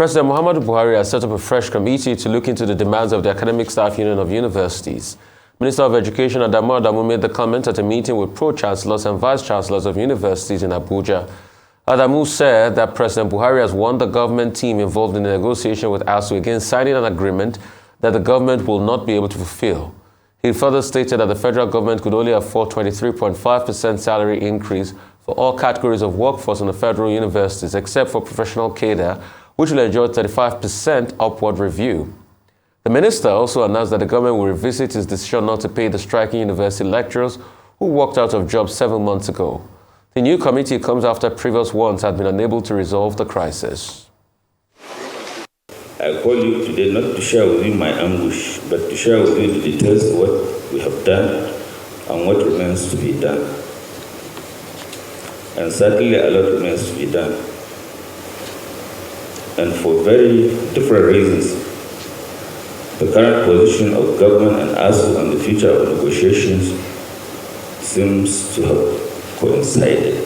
President Muhammadu Buhari has set up a fresh committee to look into the demands of the Academic Staff Union of Universities. Minister of Education Adamu Adamu made the comment at a meeting with pro-chancellors and vice-chancellors of universities in Abuja. Adamu said that President Buhari has warned the government team involved in the negotiation with ASUU against signing an agreement that the government will not be able to fulfill. He further stated that the federal government could only afford 23.5% salary increase for all categories of workforce in the federal universities, except for professional cadre, which will enjoy 35% upward review. The minister also announced that the government will revisit its decision not to pay the striking university lecturers who walked out of jobs 7 months ago. The new committee comes after previous ones had been unable to resolve the crisis. I call you today not to share with you my anguish, but to share with you the details of what we have done and what remains to be done. And certainly a lot remains to be done. And for very different reasons, the current position of government and ASUU on the future of negotiations seems to have coincided.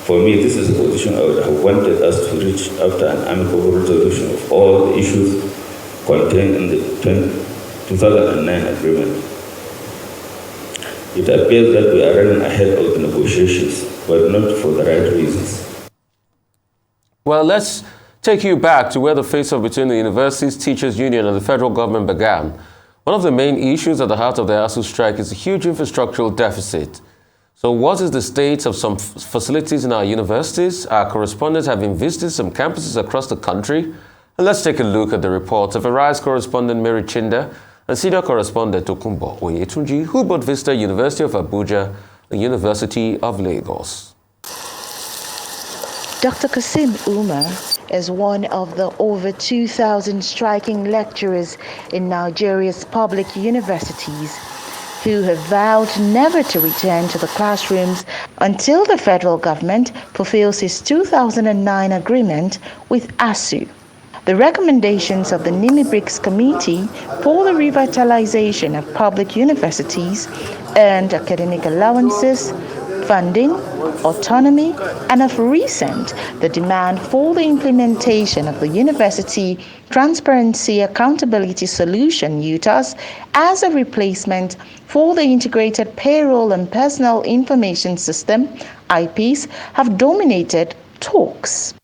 For me, this is a position I would have wanted us to reach after an amicable resolution of all the issues contained in the 2009 agreement. It appears that we are running ahead of the negotiations, but not for the right reasons. Well, let's take you back to where the face-off between the university's teachers' union and the federal government began. One of the main issues at the heart of the ASUU strike is a huge infrastructural deficit. So what is the state of some facilities in our universities? Our correspondents have been visiting some campuses across the country. And let's take a look at the reports of Arise correspondent Mary Chinda and senior correspondent Okumbo Oyetunji, who both visited University of Abuja and University of Lagos. Dr. Kasim Umar is one of the over 2,000 striking lecturers in Nigeria's public universities who have vowed never to return to the classrooms until the federal government fulfills its 2009 agreement with ASUU. The recommendations of the NIMI-BRICS Committee for the Revitalization of Public Universities and academic allowances, funding, autonomy, and of recent, the demand for the implementation of the University Transparency Accountability Solution (UTAS) as a replacement for the Integrated Payroll and Personal Information System (IPS) have dominated talks.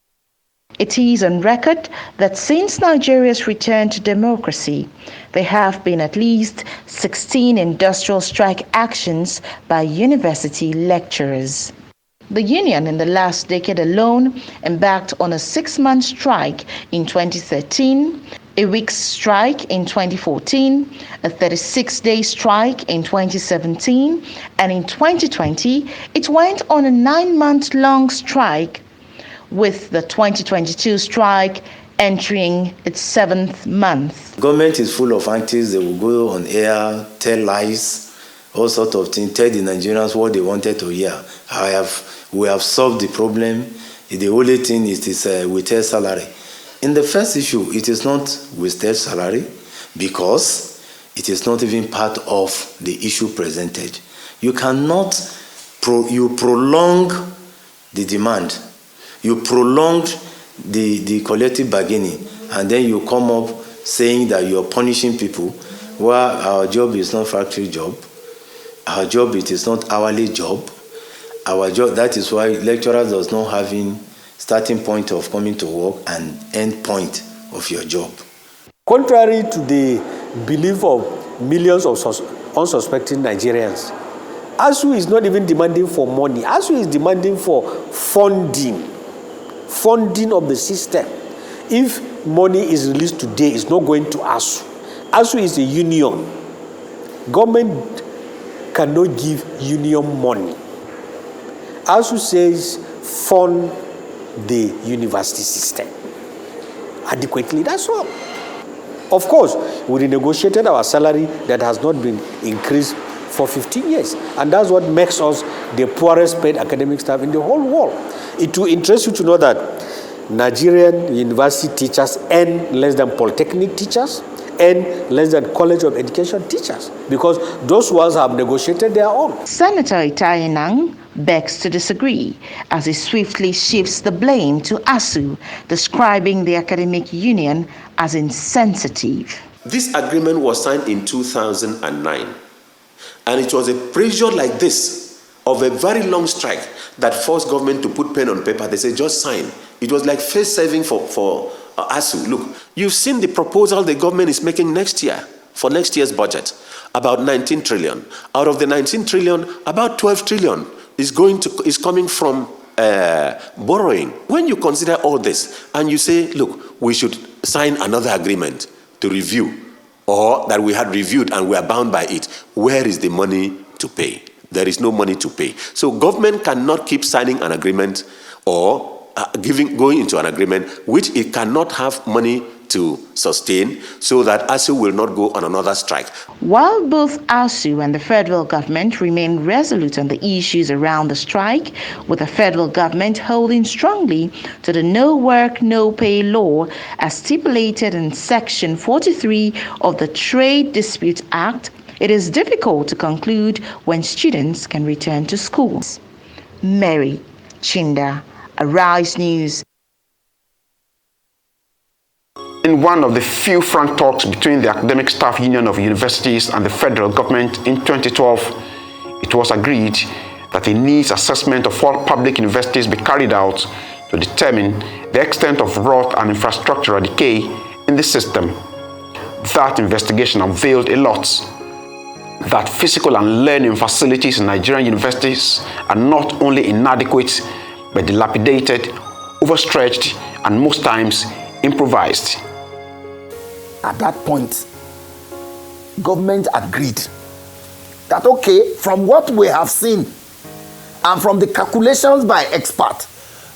It is on record that since Nigeria's return to democracy, there have been at least 16 industrial strike actions by university lecturers. The union in the last decade alone embarked on a 6-month strike in 2013, a week's strike in 2014, a 36-day strike in 2017, and in 2020, it went on a 9-month-long strike, with the 2022 strike entering its 7th month. Government is full of antics. They will go on air, tell lies, all sorts of things, tell the Nigerians what they wanted to hear. We have solved the problem. The only thing is wasted salary. In the first issue, it is not wasted salary because it is not even part of the issue presented. You cannot, you prolong the demand. You prolonged the collective bargaining, and then you come up saying that you are punishing people. Well, our job is not factory job. Our job, it is not hourly job. Our job, that is why lecturers does not having starting point of coming to work and end point of your job. Contrary to the belief of millions of unsuspecting Nigerians, ASUU is not even demanding for money. ASUU is demanding for funding of the system. If money is released today, it's not going to ASUU. ASUU is a union. Government cannot give union money. ASUU says fund the university system adequately, that's all. Of course, we renegotiated our salary that has not been increased for 15 years. And that's what makes us the poorest paid academic staff in the whole world. It will interest you to know that Nigerian university teachers earn less than polytechnic teachers, earn less than College of Education teachers, because those ones have negotiated their own. Senator Itayenang begs to disagree as he swiftly shifts the blame to ASUU, describing the academic union as insensitive. This agreement was signed in 2009, and it was a pressure like this of a very long strike that forced government to put pen on paper. They said, just sign. It was like face saving for ASUU. Look, you've seen the proposal the government is making next year for next year's budget, about 19 trillion. Out of the 19 trillion, about 12 trillion is coming from borrowing. When you consider all this and you say, look, we should sign another agreement to review, or that we had reviewed and we are bound by it, where is the money to pay? There is no money to pay. So government cannot keep signing an agreement or going into an agreement which it cannot have money to sustain, so that ASUU will not go on another strike. While both ASUU and the federal government remain resolute on the issues around the strike, with the federal government holding strongly to the no work, no pay law as stipulated in Section 43 of the Trade Dispute Act, it is difficult to conclude when students can return to schools. Mary Chinda, Arise News. In one of the few frank talks between the Academic Staff Union of Universities and the federal government in 2012, it was agreed that a needs assessment of all public universities be carried out to determine the extent of rot and infrastructural decay in the system. That investigation unveiled a lot: that physical and learning facilities in Nigerian universities are not only inadequate, but dilapidated, overstretched, and most times improvised. At that point, government agreed that, okay, from what we have seen and from the calculations by experts,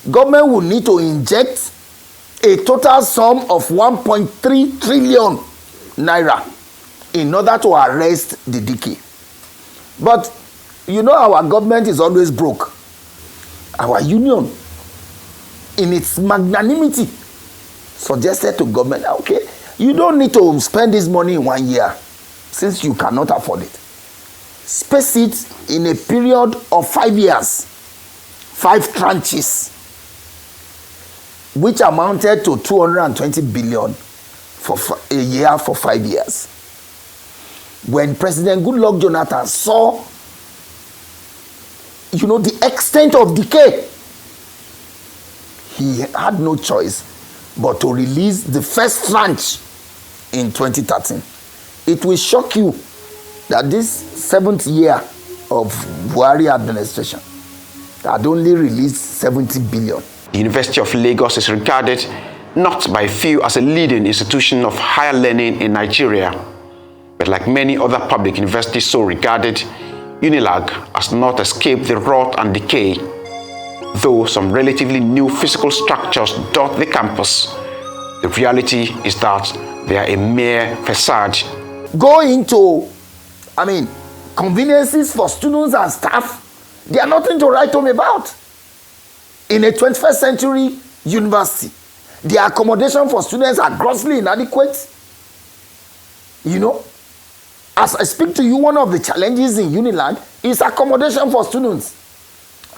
government will need to inject a total sum of 1.3 trillion naira in order to arrest the decay. But you know, our government is always broke. Our union, in its magnanimity, suggested to government, okay, you don't need to spend this money in 1 year since you cannot afford it. Space it in a period of 5 years, 5 tranches, which amounted to 220 billion for a year for 5 years. When President Goodluck Jonathan saw, you know, the extent of decay, he had no choice but to release the first tranche in 2013. It will shock you that this 7th year of Buhari administration had only released 70 billion. The University of Lagos is regarded not by few as a leading institution of higher learning in Nigeria, but like many other public universities so regarded, UNILAG has not escaped the rot and decay, though some relatively new physical structures dot the campus. The reality is that they are a mere facade. Go into, conveniences for students and staff, they are nothing to write home about. In a 21st century university, the accommodation for students are grossly inadequate. You know, as I speak to you, one of the challenges in UNILAG is accommodation for students.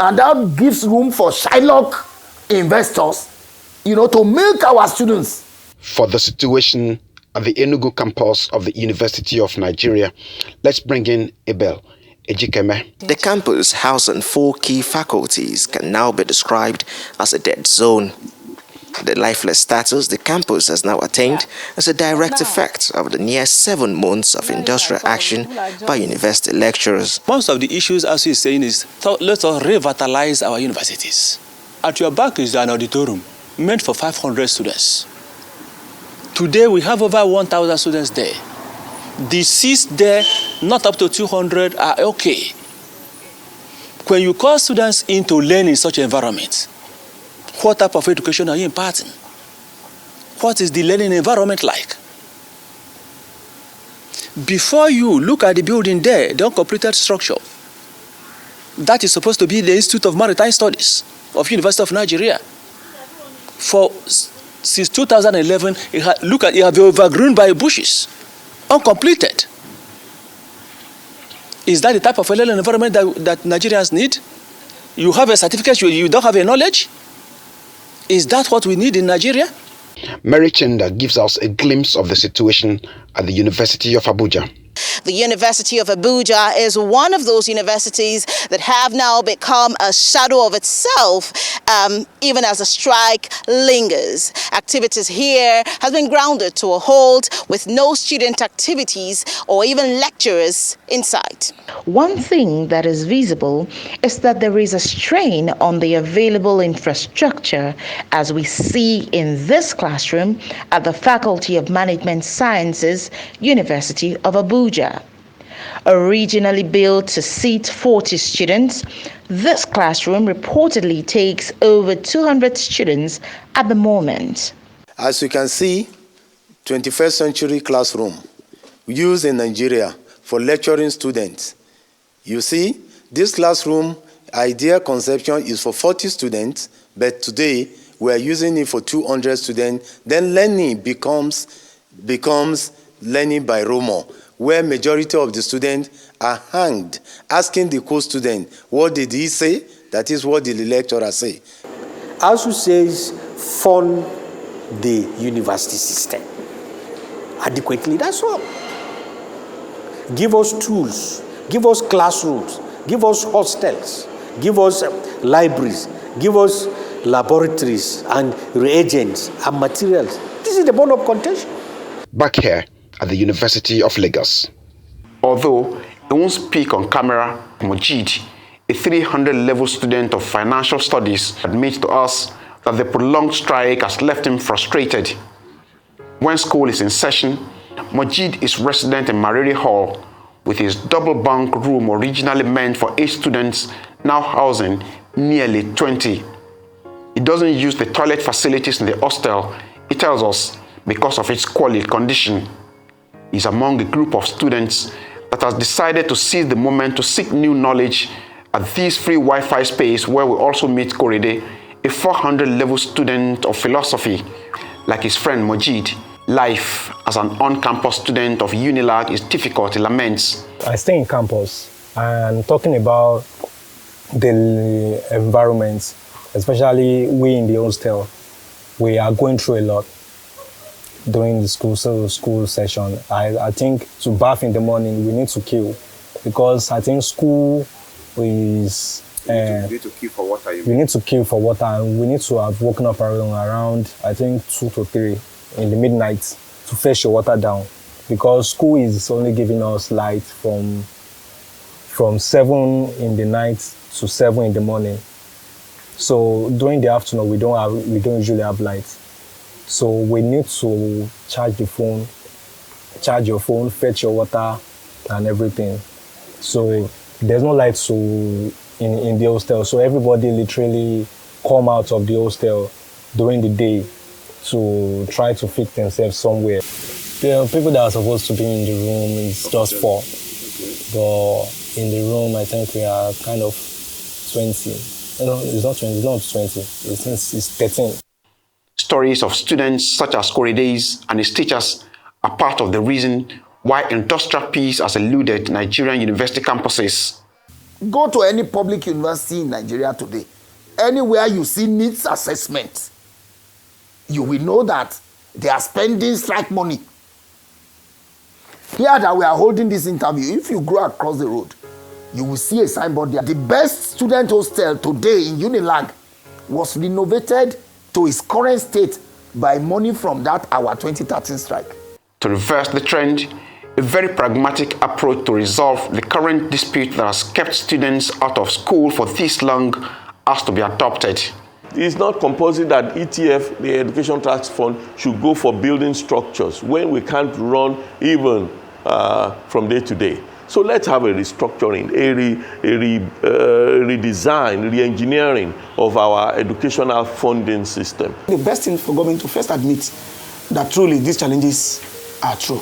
And that gives room for Shylock investors, you know, to milk our students. For the situation at the Enugu campus of the University of Nigeria, let's bring in Abel Ejikeme. The campus, housing 4 key faculties, can now be described as a dead zone. The lifeless status the campus has now attained as a direct effect of the near 7 months of industrial action by university lecturers. Most of the issues, as he's saying, is let us revitalize our universities. At your back is an auditorium meant for 500 students. Today we have over 1,000 students there. The seats there, not up to 200, are okay. When you call students in to learn in such an environment, what type of education are you imparting? What is the learning environment like? Before you look at the building there, the uncompleted structure, that is supposed to be the Institute of Maritime Studies of University of Nigeria. Since 2011, it has been overgrown by bushes. uncompleted. Is that the type of learning environment that Nigerians need? You have a certificate, you don't have a knowledge? Is that what we need in Nigeria? Mary Chenda gives us a glimpse of the situation at the University of Abuja. The University of Abuja is one of those universities that have now become a shadow of itself, even as the strike lingers. Activities here has been grounded to a halt with no student activities or even lecturers in sight. One thing that is visible is that there is a strain on the available infrastructure, as we see in this classroom at the Faculty of Management Sciences, University of Abuja. Originally built to seat 40 students, this classroom reportedly takes over 200 students at the moment. As you can see, 21st century classroom used in Nigeria for lecturing students. You see, this classroom idea conception is for 40 students, but today we are using it for 200 students. Then learning becomes learning by rumor, where majority of the students are hanged, asking the co-student, what did he say? That is, what did the lecturer say? ASUU says fund the university system adequately, that's all. Give us tools, give us classrooms, give us hostels, give us libraries, give us laboratories and reagents and materials. This is the bone of contention. Back here at the University of Lagos. Although he won't speak on camera, Mojid, a 300-level student of financial studies, admits to us that the prolonged strike has left him frustrated. When school is in session, Mojid is resident in Mariri Hall with his double bunk room originally meant for 8 students, now housing nearly 20. He doesn't use the toilet facilities in the hostel, he tells us, because of its quality condition. He's among a group of students that has decided to seize the moment to seek new knowledge at this free Wi-Fi space where we also meet Korede, a 400-level student of philosophy. Like his friend Mojid, life as an on-campus student of Unilag is difficult, he laments. I stay in campus and talking about the environment, especially we in the hostel, we are going through a lot during the school session. I think to bath in the morning, we need to kill, because I think school is... you need to kill for water. We need to kill for water, and we need to have woken up around I think 2 to 3 in the midnight to fetch your water down, because school is only giving us light from 7 in the night to 7 in the morning. So during the afternoon, we don't usually have light. So we need to charge your phone, fetch your water and everything. So there's no light in the hostel. So everybody literally come out of the hostel during the day to try to fix themselves somewhere. The people that are supposed to be in the room is just 4. But in the room, I think we are kind of 20. No, it's not 20, it's 13. Stories of students such as Korede's and his teachers are part of the reason why industrial peace has eluded Nigerian university campuses. Go to any public university in Nigeria today. Anywhere you see needs assessment, you will know that they are spending strike money. Here that we are holding this interview, if you go across the road, you will see a signboard there. The best student hostel today in Unilag was renovated to its current state by money from that our 2013 strike. To reverse the trend, a very pragmatic approach to resolve the current dispute that has kept students out of school for this long has to be adopted. It's not compulsory that ETF, the Education Tax Fund, should go for building structures when we can't run even from day to day. So let's have a restructuring, a redesign, re-engineering of our educational funding system. The best thing for government to first admit that truly these challenges are true.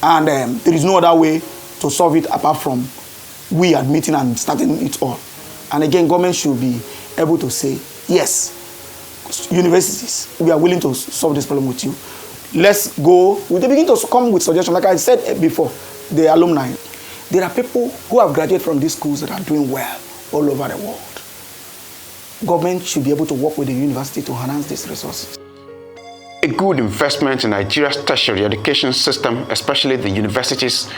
And there is no other way to solve it apart from we admitting and starting it all. And again, government should be able to say, yes, universities, we are willing to solve this problem with you. let's go. They begin to come with suggestions. Like I said before, the alumni. There are people who have graduated from these schools that are doing well all over the world. Government should be able to work with the university to enhance these resources. A good investment in Nigeria's tertiary education system, especially the universities,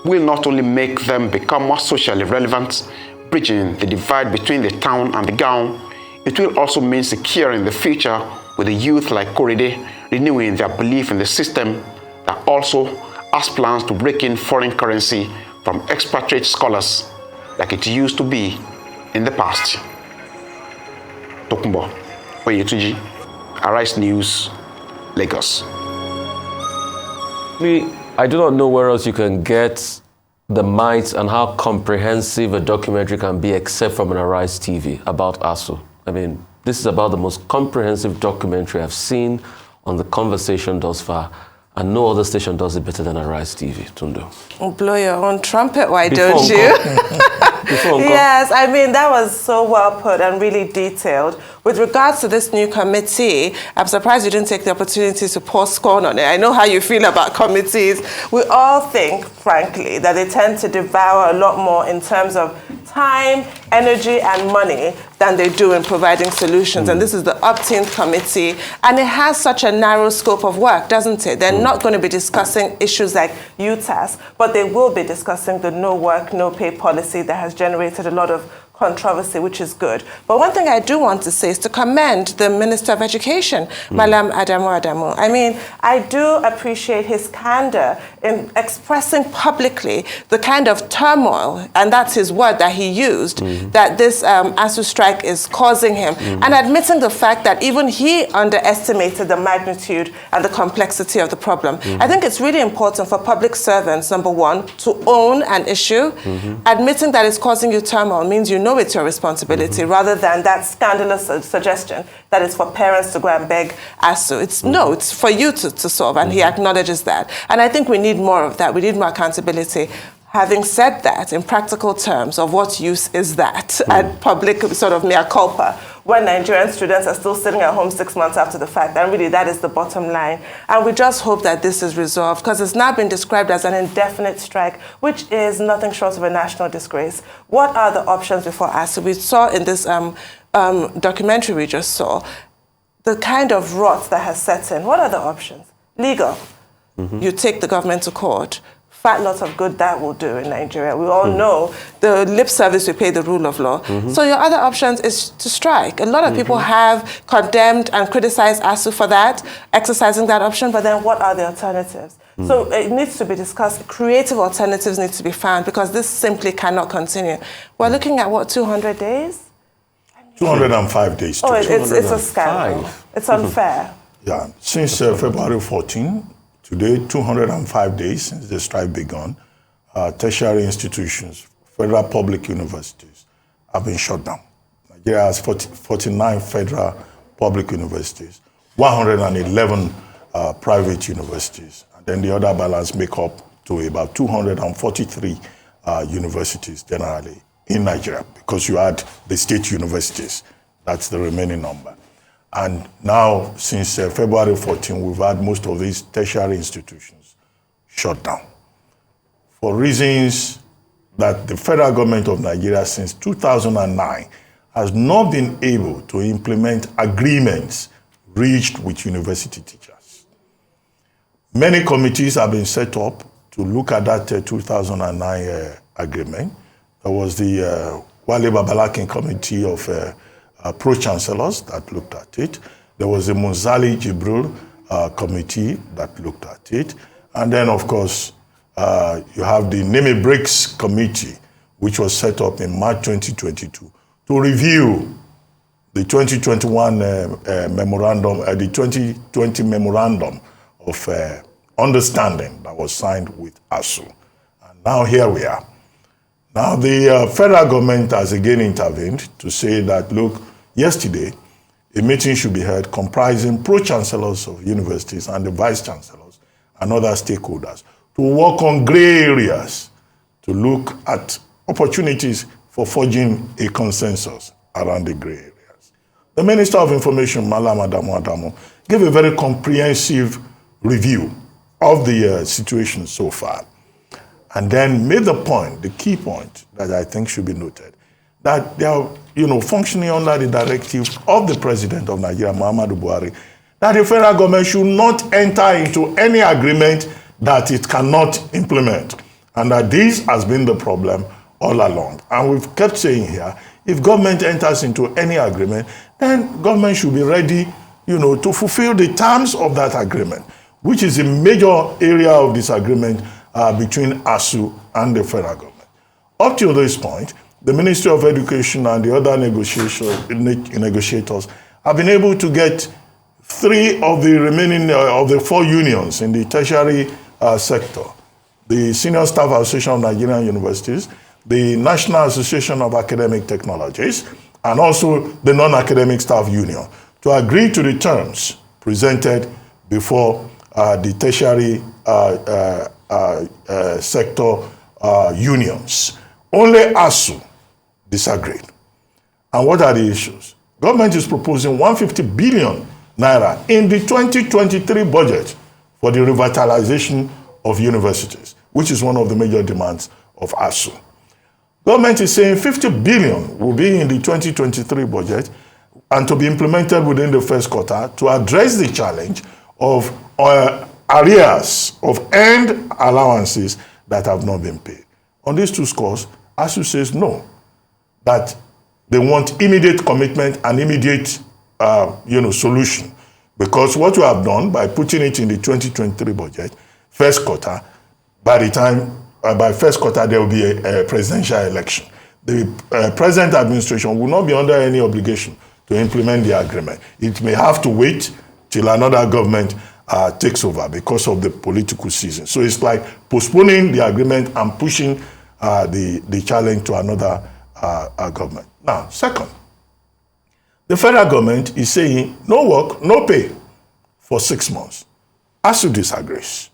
will not only make them become more socially relevant, bridging the divide between the town and the gown, it will also mean securing the future with a youth like Korede, renewing their belief in the system that also has plans to break in foreign currency from expatriate scholars like it used to be in the past. Tokumbo Oyetuji, Arise News, Lagos. I do not know where else you can get the might and how comprehensive a documentary can be except from an Arise TV about ASUU. I mean, this is about the most comprehensive documentary I've seen on the conversation thus far, and no other station does it better than Arise TV, Tunde. Blow your own trumpet, why don't you? Yes, I mean, that was so well put and really detailed. With regards to this new committee, I'm surprised you didn't take the opportunity to pour scorn on it. I know how you feel about committees. We all think, frankly, that they tend to devour a lot more in terms of time, energy, and money than they do in providing solutions. And this is the Upteenth Committee, and it has such a narrow scope of work, doesn't it? They're not going to be discussing issues like UTAS, but they will be discussing the no work, no pay policy that has generated a lot of controversy, which is good. But one thing I do want to say is to commend the Minister of Education, Malam Adamu. I mean, I do appreciate his candor in expressing publicly the kind of turmoil, and that's his word that he used, that this ASUU strike is causing him, and admitting the fact that even he underestimated the magnitude and the complexity of the problem. I think it's really important for public servants, number one, to own an issue. Admitting that it's causing you turmoil means you know it's your responsibility, rather than that scandalous suggestion that it's for parents to go and beg ASUU. It's for you to solve, and he acknowledges that. And I think we need more of that. We need more accountability. Having said that, in practical terms, of what use is that? And public sort of mea culpa, when Nigerian students are still sitting at home 6 months after the fact. And really, that is the bottom line. And we just hope that this is resolved, because it's now been described as an indefinite strike, which is nothing short of a national disgrace. What are the options before ASUU? We saw in this documentary we just saw the kind of rot that has set in. What are the options? Legal. You take the government to court. Fat lots of good that will do in Nigeria. We all know the lip service we pay the rule of law. So your other options is to strike. A lot of people have condemned and criticized ASUU for that, exercising that option, but then what are the alternatives? So it needs to be discussed. Creative alternatives need to be found, because this simply cannot continue. We're looking at, what, 200 days? 205 days. Oh, it's a scandal. It's unfair. Yeah, since February 14, today, 205 days since the strike began, tertiary institutions, federal public universities have been shut down. Nigeria has 49 federal public universities, 111 private universities, and then the other balance make up to about 243 universities generally in Nigeria, because you add the state universities, that's the remaining number. And now, since February 14, we've had most of these tertiary institutions shut down for reasons that the federal government of Nigeria since 2009 has not been able to implement agreements reached with university teachers. Many committees have been set up to look at that 2009 agreement. There was the Wale Babalakin Committee of Pro-Chancellors that looked at it. There was the Munzali Jibril Committee that looked at it. And then, of course, you have the Nimi Briggs Committee, which was set up in March 2022 to review the 2021 memorandum, the 2020 memorandum of understanding that was signed with ASUU. And now here we are. Now, the federal government has again intervened to say that, look, yesterday, a meeting should be held comprising pro-chancellors of universities and the vice-chancellors and other stakeholders to work on gray areas, to look at opportunities for forging a consensus around the gray areas. The Minister of Information, Malam Adamu, gave a very comprehensive review of the situation so far, and then made the point, the key point that I think should be noted, that they are, functioning under the directive of the President of Nigeria, Muhammadu Buhari, that the federal government should not enter into any agreement that it cannot implement, and that this has been the problem all along. And we've kept saying here, if government enters into any agreement, then government should be ready, to fulfill the terms of that agreement, which is a major area of disagreement between ASUU and the federal government. Up to this point, the Ministry of Education and the other negotiators have been able to get 3 of the remaining of the 4 unions in the tertiary sector: the Senior Staff Association of Nigerian Universities, the National Association of Academic Technologies, and also the Non-Academic Staff Union, to agree to the terms presented before the tertiary sector unions. Only ASUU disagreed. And what are the issues? Government is proposing 150 billion naira in the 2023 budget for the revitalization of universities, which is one of the major demands of ASUU. Government is saying 50 billion will be in the 2023 budget and to be implemented within the first quarter to address the challenge of arrears of earned allowances that have not been paid. On these 2 scores, ASUU says no, that they want immediate commitment and immediate solution, because what we have done by putting it in the 2023 budget, first quarter, by first quarter there will be a presidential election. The present administration will not be under any obligation to implement the agreement. It may have to wait till another government takes over because of the political season. So it's like postponing the agreement and pushing the challenge to another government. Now, second, the federal government is saying no work, no pay for 6 months. ASUU disagrees.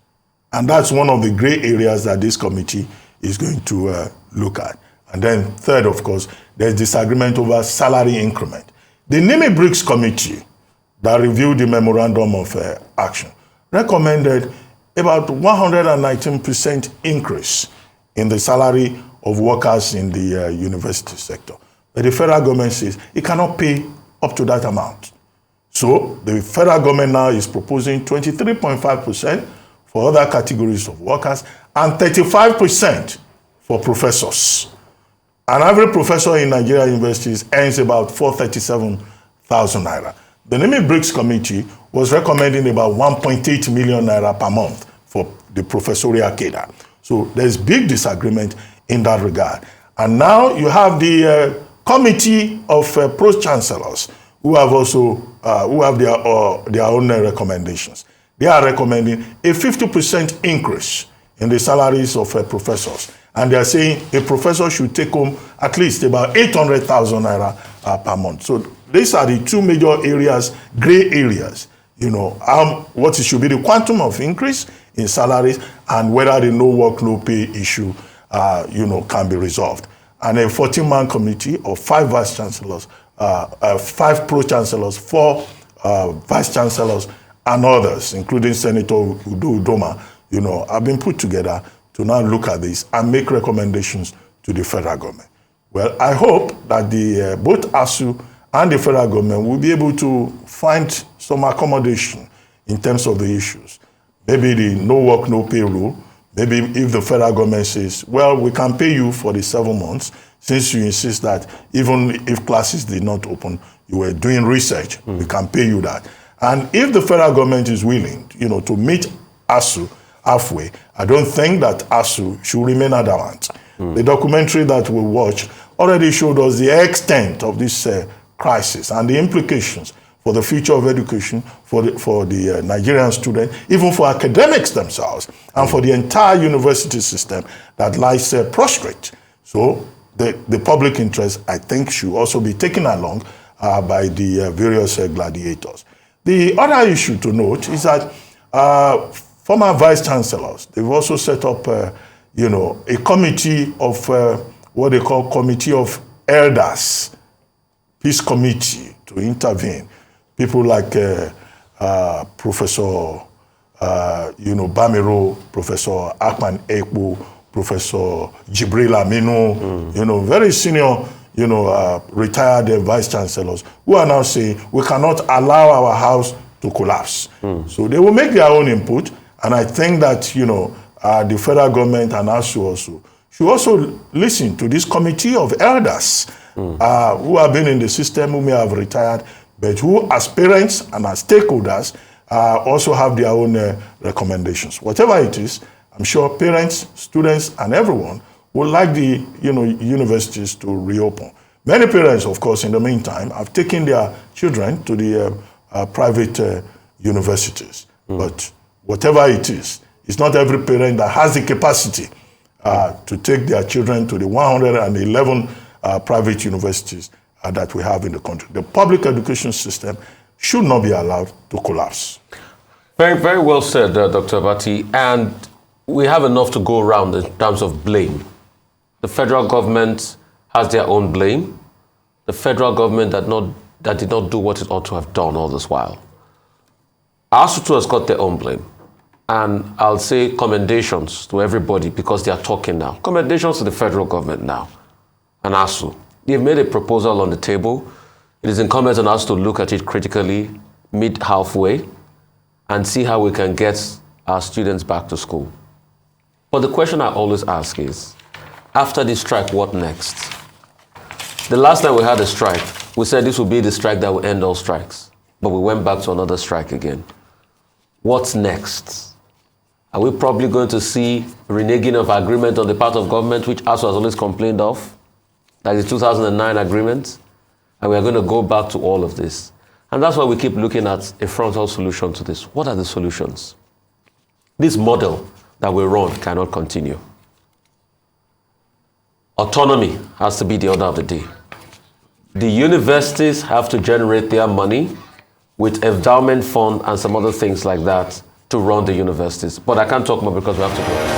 And that's one of the gray areas that this committee is going to look at. And then third, of course, there's disagreement over salary increment. The NIMI-BRICS committee that reviewed the memorandum of action recommended about 119% increase in the salary of workers in the university sector. But the federal government says it cannot pay up to that amount. So the federal government now is proposing 23.5% for other categories of workers and 35% for professors. And every professor in Nigerian universities earns about 437,000 naira. The NIMI-BRICS committee was recommending about 1.8 million naira per month for the professorial cadre. So there's big disagreement in that regard. And now you have the committee of pro-chancellors who have also their own recommendations. They are recommending a 50% increase in the salaries of professors. And they are saying a professor should take home at least about 800,000 naira per month. So these are the 2 major areas, gray areas. What should be the quantum of increase in salaries and whether the no work, no pay issue, can be resolved. And a 14-man committee of 5 vice chancellors, 5 pro-chancellors, 4 vice chancellors, and others, including Senator Udo Udoma, have been put together to now look at this and make recommendations to the federal government. Well, I hope that both ASUU and the federal government will be able to find some accommodation in terms of the issues. Maybe the no work, no pay rule. Maybe if the federal government says, well, we can pay you for the 7 months, since you insist that even if classes did not open, you were doing research, we can pay you that. And if the federal government is willing, to meet ASUU halfway, I don't think that ASUU should remain adamant. The documentary that we watched already showed us the extent of this crisis and the implications for the future of education, for the Nigerian student, even for academics themselves, and for the entire university system that lies prostrate. So the public interest, I think, should also be taken along by the various gladiators. The other issue to note is that former vice chancellors, they've also set up, a committee of what they call Committee of Elders, Peace Committee, to intervene. People like Professor Bamiro, Professor Akman Ekpo, Professor Jibril Aminu, very senior, retired vice chancellors, who are now saying we cannot allow our house to collapse. So they will make their own input, and I think that, the federal government and ASUU should also listen to this committee of elders who have been in the system, who may have retired, but who, as parents and as stakeholders, also have their own recommendations. Whatever it is, I'm sure parents, students, and everyone would like the universities to reopen. Many parents, of course, in the meantime, have taken their children to the private universities. But whatever it is, it's not every parent that has the capacity to take their children to the 111 private universities that we have in the country. The public education system should not be allowed to collapse. Very, very well said, Dr. Abati. And we have enough to go around in terms of blame. The federal government has their own blame. The federal government that did not do what it ought to have done all this while. ASUU has got their own blame. And I'll say commendations to everybody because they are talking now. Commendations to the federal government now and ASUU. They've made a proposal on the table. It is incumbent on us to look at it critically, meet halfway, and see how we can get our students back to school. But the question I always ask is, after this strike, what next? The last time we had a strike, we said this would be the strike that would end all strikes. But we went back to another strike again. What's next? Are we probably going to see reneging of agreement on the part of government, which ASUU has always complained of, like the 2009 agreement? And we are going to go back to all of this. And that's why we keep looking at a frontal solution to this. What are the solutions? This model that we run cannot continue. Autonomy has to be the order of the day. The universities have to generate their money with endowment fund and some other things like that to run the universities. But I can't talk more because we have to go.